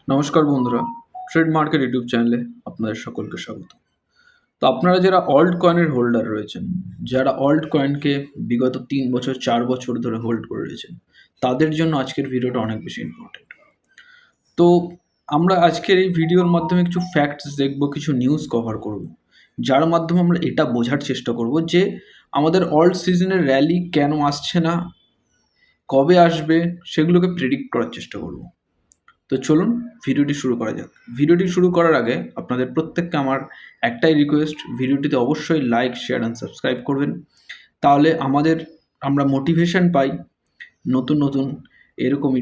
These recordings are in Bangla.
নমস্কার বন্ধুরা, ট্রেড মার্কেট ইউটিউব চ্যানেলে আপনাদের সকলকে স্বাগত। তো আপনারা যারা অল্ট কয়েনের হোল্ডার রয়েছেন, যারা অল্ট কয়েনকে বিগত ৩ বছর ৪ বছর ধরে হোল্ড করে রয়েছেন, তাদের জন্য আজকের ভিডিওটা অনেক বেশি ইম্পর্টেন্ট। তো আমরা আজকের এই ভিডিওর মাধ্যমে কিছু ফ্যাক্টস দেখব, কিছু নিউজ কভার করব, যার মাধ্যমে আমরা এটা বোঝার চেষ্টা করব যে আমাদের অল্ট সিজনের র্যালি কেন আসছে না, কবে আসবে, সেগুলোকে প্রেডিক্ট করার চেষ্টা করব। তো চলুন ভিডিওটি শুরু করা যাক। ভিডিওটি শুরু করার আগে আপনাদের প্রত্যেককে আমার একটাই রিকোয়েস্ট, ভিডিওটিতে অবশ্যই লাইক, শেয়ার অ্যান্ড সাবস্ক্রাইব করবেন। তাহলে আমরা মোটিভেশন পাই নতুন নতুন এরকমই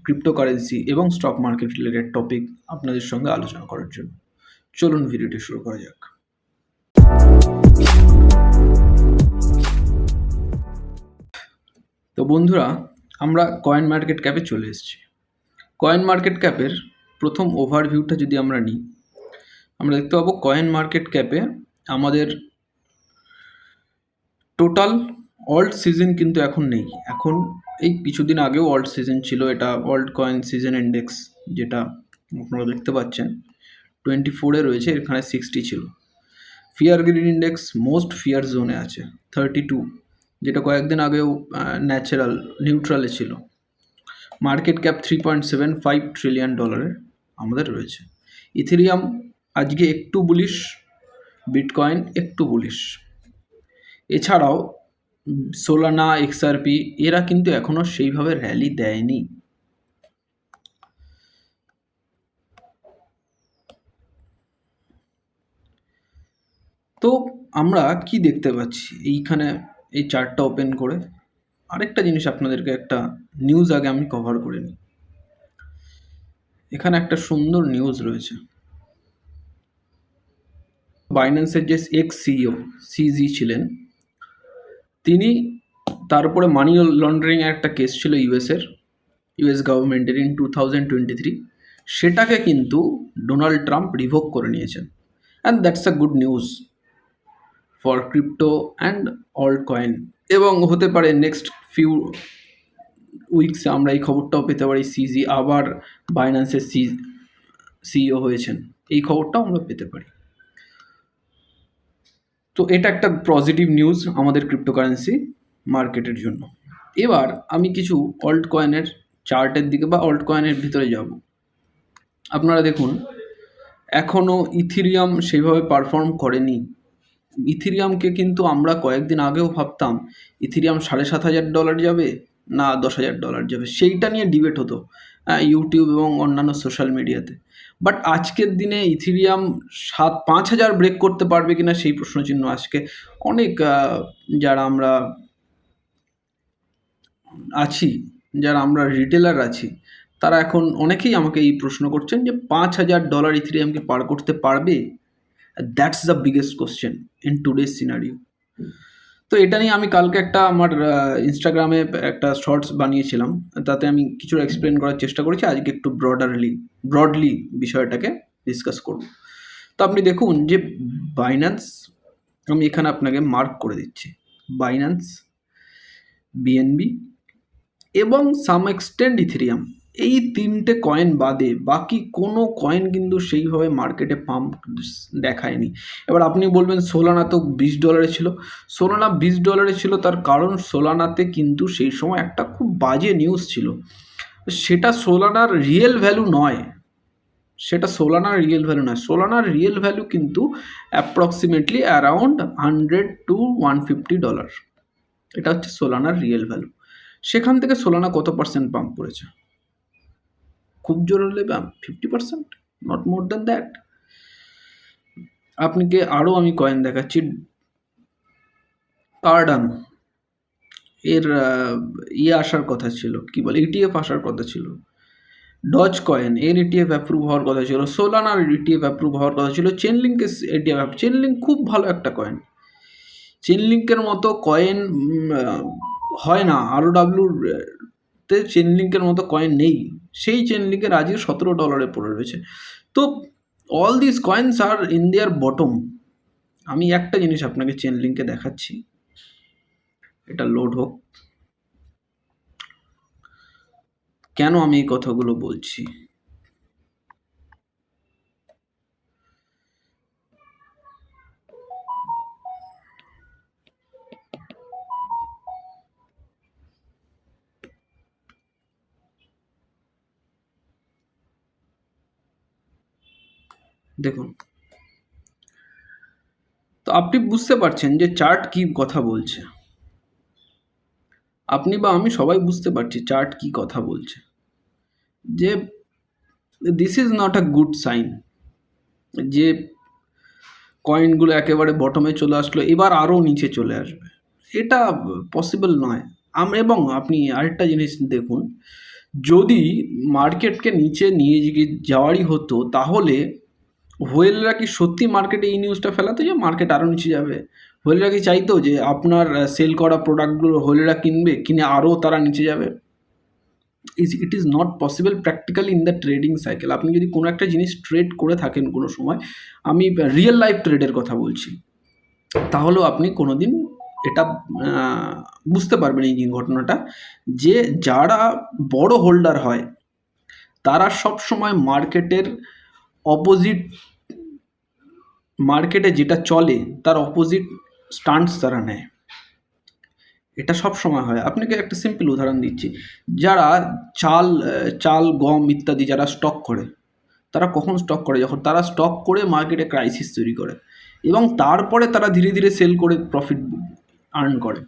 ক্রিপ্টোকারেন্সি এবং স্টক মার্কেট রিলেটেড টপিক আপনাদের সঙ্গে আলোচনা করার জন্য। চলুন ভিডিওটি শুরু করা যাক। তো বন্ধুরা, আমরা কয়েন মার্কেট ক্যাপে চলে এসেছি। কয়েন মার্কেট ক্যাপের প্রথম ওভারভিউটা যদি আমরা নিই, আমরা দেখতে পাবো কয়েন মার্কেট ক্যাপে আমাদের টোটাল অল্ট সিজন কিন্তু এখন নেই। এখন এই কিছুদিন আগেও অল্ট সিজন ছিল, এটা অল্ট কয়েন সিজন ইন্ডেক্স, যেটা আপনারা দেখতে পাচ্ছেন 24-এ রয়েছে, এখানে 60 ছিল। Fear grid index most fear জোনে আছে 32, যেটা কয়েকদিন আগেও নিউট্রালে ছিল। মার্কেট ক্যাপ $3.75 ট্রিলিয়ন আমাদের রয়েছে। ইথেরিয়াম আজকে একটু বুলিশ, বিটকয়েন একটু বুলিশ। এছাড়াও সোলানা, এক্সআরপি এরা কিন্তু এখনও সেইভাবে র্যালি দেয়নি। তো আমরা কি দেখতে পাচ্ছি এইখানে, এই চার্টটা ওপেন করে আরেকটা জিনিস আপনাদেরকে একটা নিউজ আগে আমি কভার করে নিই। এখানে একটা সুন্দর নিউজ রয়েছে। বাইন্যান্সের যে এক্স সিইও সিজি ছিলেন, তিনি, তার উপরে মানি লন্ডারিং একটা কেস ছিল ইউএস গভর্নমেন্টের ইন 2023, সেটাকে কিন্তু ডোনাল্ড ট্রাম্প রিভোক করে নিয়েছেন। And that's a good news for crypto and alt coin. এবং হতে পারে নেক্সট ফিউ উইকসে আমরা এই খবরটাও পেতে পারি সিজি আবার বাইন্যান্সের সিইও হয়েছেন, এই খবরটাও আমরা পেতে পারি। তো এটা একটা পজিটিভ নিউজ আমাদের ক্রিপ্টোকারেন্সি মার্কেটের জন্য। এবার আমি কিছু অল্ট কয়েনের চার্টের দিকে বা অল্ট কয়েনের ভিতরে যাব। আপনারা দেখুন, এখনও ইথিরিয়াম সেইভাবে পারফর্ম করেনি। ইথিরিয়ামকে কিন্তু আমরা কয়েকদিন আগেও ভাবতাম ইথিরিয়াম $7,500 যাবে না $10,000 যাবে, সেইটা নিয়ে ডিবেট হতো ইউটিউব এবং অন্যান্য সোশ্যাল মিডিয়াতে। বাট আজকের দিনে ইথিরিয়াম 5,000 ব্রেক করতে পারবে কিনা সেই প্রশ্নচিহ্ন আজকে অনেক যারা আমরা আছি, যারা আমরা রিটেলার আছি, তারা এখন অনেকেই আমাকে এই প্রশ্ন করছেন যে $5,000 ইথিরিয়ামকে পার করতে পারবে। That's the biggest question in today's scenario. তো এটা নিয়ে আমি কালকে একটা আমার ইনস্টাগ্রামে একটা শর্টস বানিয়েছিলাম, তাতে আমি কিছু এক্সপ্লেন করার চেষ্টা করেছি। আজকে একটু ব্রডলি বিষয়টাকে ডিসকাস করব। তো আপনি দেখুন যে বাইন্যান্স, আমি এখানে আপনাকে মার্ক করে দিচ্ছি, বাইন্যান্স, বিএনবি এবং সাম এক্সটেন্ড ইথেরিয়াম, এই 3টে কয়েন বাদে বাকি কোনো কয়েন কিন্তু সেইভাবে মার্কেটে পাম্প দেখায়নি। এবার আপনি বলবেন সোলানা তো $20 ছিল। সোলানা $20 ছিল, তার কারণ সোলানাতে কিন্তু সেই সময় একটা খুব বাজে নিউজ ছিল। সেটা সোলানার রিয়েল ভ্যালু নয়, সোলানার রিয়েল ভ্যালু কিন্তু অ্যাপ্রক্সিমেটলি অ্যারাউন্ড $100 to $150। এটা হচ্ছে সোলানার রিয়েল ভ্যালু। সেখান থেকে সোলানা কত পার্সেন্ট পাম্প করেছে? খুব জোর হলে 50%, নট মোর দ্যান দ্যাট। আপনাকে আরও আমি কয়েন দেখাচ্ছি। কার্ডানো, এর আসার কথা ছিল, কি বলে, ইটিএফ আসার কথা ছিল। ডজ কয়েন, এর ইটিএফ অ্যাপ্রুভ হওয়ার কথা ছিল। সোলানার ইটিএফ অ্যাপ্রুভ হওয়ার কথা ছিল। চেনলিঙ্কের ইটিএফ, চেনলিঙ্ক খুব ভালো একটা কয়েন। চেনলিঙ্কের মতো কয়েন হয় না, তে চেনলিঙ্কের মতো কয়েন নেই। সেই চেনলিঙ্কের আজকে $17 পড়ে রয়েছে। তো all this coins are in their bottom. আমি একটা জিনিস আপনাকে চেনলিঙ্কে দেখাচ্ছি, এটা লোড হোক। কেন আমি এই কথাগুলো বলছি? দেখুন, তো আপনি বুঝতে পারছেন যে চার্ট কি কথা বলছে। আপনি বা আমি সবাই বুঝতে পারছি চার্ট কি কথা বলছে। যে this is not a good sign যে কয়েনগুলো একেবারে বটমে চলে আসলো, এবার আরও নিচে চলে আসবে। এটা পসিবল নয়। এবং আপনি আরেকটা জিনিস দেখুন, যদি মার্কেটকে নিচে নিয়ে যাওয়ারই হতো, তাহলে হোয়েলরা কি সত্যি মার্কেটে এই নিউজটা ফেলাতো যে মার্কেট আরও নিচে যাবে? হোয়েলরা কি চাইতো যে আপনার সেল করা প্রোডাক্টগুলো হোয়েলরা কিনবে, কিনে আরও তারা নিচে যাবে? It is not possible practically in the trading cycle. আপনি যদি কোনো একটা জিনিস ট্রেড করে থাকেন কোনো সময়, আমি রিয়েল লাইফ ট্রেডের কথা বলছি, তাহলেও আপনি কোনোদিন এটা বুঝতে পারবেন এই ঘটনাটা, যে যারা বড় হোল্ডার হয় তারা সব সময় মার্কেটের অপোজিট, মার্কেটে যেটা চলে তার অপোজিট স্টান্স তারা নেয়। এটা সব সময় হয়। আপনাকে একটা সিম্পল উদাহরণ দিচ্ছি, যারা চাল গম ইত্যাদি যারা স্টক করে, তারা কখন স্টক করে? যখন তারা স্টক করে মার্কেটে ক্রাইসিস তৈরি করে, এবং তারপরে তারা ধীরে ধীরে সেল করে প্রফিট আর্ন করে।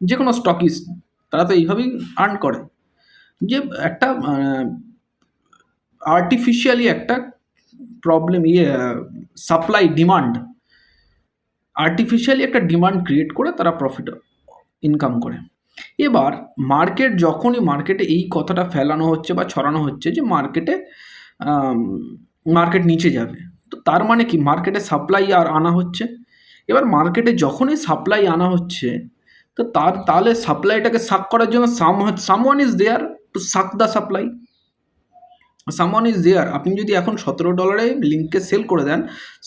যে কোনো স্টকিস্ট তারা তো এইভাবেই আর্ন করে, যে একটা আর্টিফিশিয়ালি একটা প্রবলেম, সাপ্লাই ডিমান্ড, আর্টিফিশিয়ালি একটা ডিমান্ড ক্রিয়েট করে তারা প্রফিট ইনকাম করে। এবার মার্কেটে এই কথাটা ফেলানো হচ্ছে বা ছড়ানো হচ্ছে যে মার্কেট নিচে যাবে, তো তার মানে কি মার্কেটে সাপ্লাই আর আনা হচ্ছে। এবার মার্কেটে যখনই সাপ্লাই আনা হচ্ছে, তো তাহলে সাপ্লাইটাকে সাক করার জন্য someone is there to suck the supply. Someone is there. আপনি যদি এখন $17 লিঙ্ককে সেল করে দেন,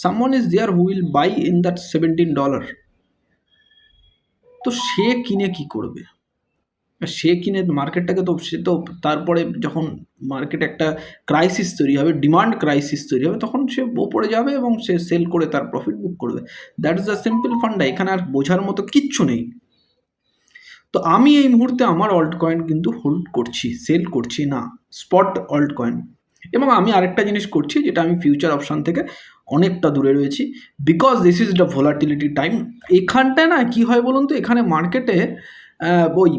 someone is there who will buy in that $17। তো সে কিনে কি করবে? সে কিনে মার্কেটটাকে তো সে তো তারপরে যখন মার্কেটে একটা ক্রাইসিস তৈরি হবে, ডিমান্ড ক্রাইসিস তৈরি হবে, তখন সে ওপরে যাবে এবং সে সেল করে তার প্রফিট বুক করবে। দ্যাট ইজ দ্য সিম্পল ফান্ডা। এখানে আর বোঝার মতো কিচ্ছু নেই। তো আমি এই মুহূর্তে আমার অল্ট কয়েন কিন্তু হোল্ড করছি, সেল করছি না, স্পট অল্ট কয়েন। এবং আমি আরেকটা জিনিস করছি যেটা আমি ফিউচার অপশান থেকে অনেকটা দূরে রয়েছি, because this is the volatility time. এখানটায় না কি হয় বলুন তো, এখানে মার্কেটে ওই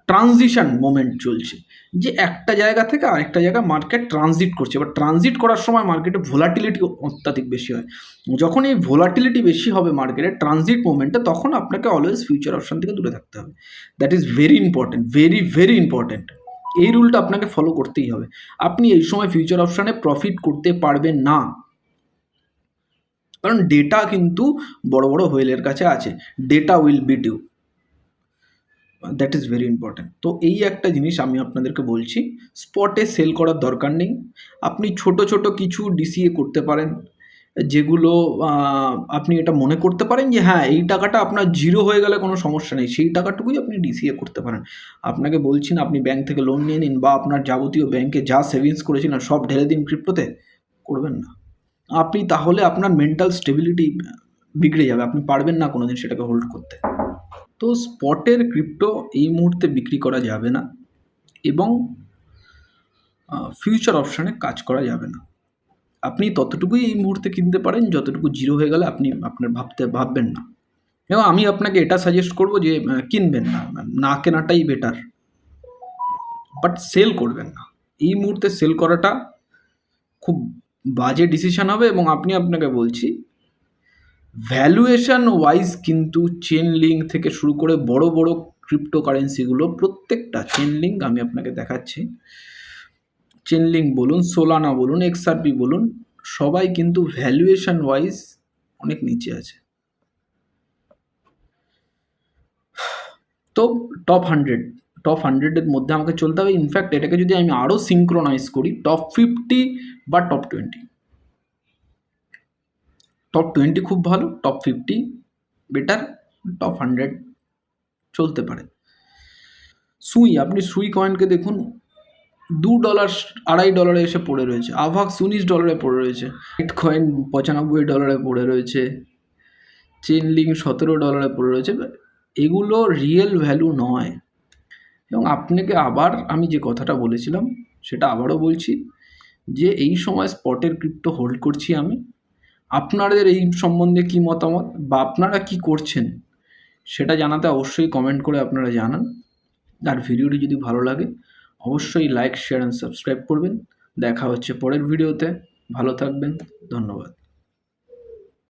ট্রানজিশন মোমেন্ট চলছে, যে একটা জায়গা থেকে আরেকটা জায়গায় মার্কেট ট্রানজিট করছে। এবার ট্রানজিট করার সময় মার্কেটে ভোলাটিলিটি অত্যাধিক বেশি হয়। যখন এই ভোলাটিলিটি বেশি হবে মার্কেটে ট্রানজিট মোমেন্টে, তখন আপনাকে অলওয়েজ ফিউচার অপশান থেকে দূরে থাকতে হবে। That is very important, very very important. এই রুলটা আপনাকে ফলো করতেই হবে। আপনি এই সময় ফিউচার অপশানে প্রফিট করতে পারবেন না, কারণ ডেটা কিন্তু বড় বড় হোয়েলের কাছে আছে। Data will beat you, that is very important. তো এই একটা জিনিস আমি আপনাদেরকে বলছি, স্পটে সেল করার দরকার নেই। আপনি ছোট ছোট কিছু ডিসিএ করতে পারেন, যেগুলো আপনি এটা মনে করতে পারেন যে হ্যাঁ এই টাকাটা আপনার জিরো হয়ে গেলে কোনো সমস্যা নেই, সেই টাকাটুকুই আপনি ডিসিএ করতে পারেন। আপনাকে বলছি না আপনি ব্যাংক থেকে লোন নিয়ে নিন বা আপনার যাবতীয় ব্যাংকে যা সেভিংস করেছিলেন সব ঢেলে দিন ক্রিপ্টোতে, করবেন না। আপনি তাহলে আপনার মেন্টাল স্টেবিলিটি বিগড়ে যাবে, আপনি পারবেন না কোনোদিন সেটাকে হোল্ড করতে। তো স্পটের ক্রিপ্টো এই মুহূর্তে বিক্রি করা যাবে না, এবং ফিউচার অপশানে কাজ করা যাবে না। আপনি ততটুকুই এই মুহূর্তে কিনতে পারেন যতটুকু জিরো হয়ে গেলে আপনি ভাববেন না। এবং আমি আপনাকে এটা সাজেস্ট করব যে কিনবেন না, না কেনাটাই বেটার, বাট সেল করবেন না। এই মুহূর্তে সেল করাটা খুব বাজে ডিসিশন হবে। এবং আপনাকে বলছি, ভ্যালুয়েশন ওয়াইজ কিন্তু চেন লিঙ্ক থেকে শুরু করে বড় বড় ক্রিপ্টোকারেন্সিগুলো প্রত্যেকটা চেন লিঙ্ক আমি আপনাকে দেখাচ্ছি, চেন লিঙ্ক বলুন, সোলানা বলুন, এক্সআরপি বলুন, সবাই কিন্তু ভ্যালুয়েশন ওয়াইজ অনেক নিচে আছে। তো টপ 100-এর মধ্যে আমাকে চলতে হবে। ইনফ্যাক্ট এটাকে যদি আমি আরও সিঙ্ক্রোনাইজ করি, টপ 50 বা টপ 20। টপ 20 খুব ভালো, টপ 50 বেটার, টপ 100 চলতে পারে। আপনি সুই কয়েনকে দেখুন, $2 $2.5 এসে পড়ে রয়েছে। আভাক্স $19 পড়ে রয়েছে। বিট কয়েন $95 পড়ে রয়েছে। চেন লিঙ্ক $17 পড়ে রয়েছে। এগুলো রিয়েল ভ্যালু নয়। এবং আপনাকে আবার আমি যে কথাটা বলেছিলাম সেটা আবারও বলছি, যে এই সময় স্পটের ক্রিপ্টো হোল্ড করছি আমি। আপনাদের এই সম্বন্ধে কি মতামত বা আপনারা কি করছেন সেটা জানাতে অবশ্যই কমেন্ট করে আপনারা জানান। আর ভিডিওটি যদি ভালো লাগে অবশ্যই লাইক, শেয়ার অ্যান্ড সাবস্ক্রাইব করবেন। দেখা হচ্ছে পরের ভিডিওতে। ভালো থাকবেন। ধন্যবাদ।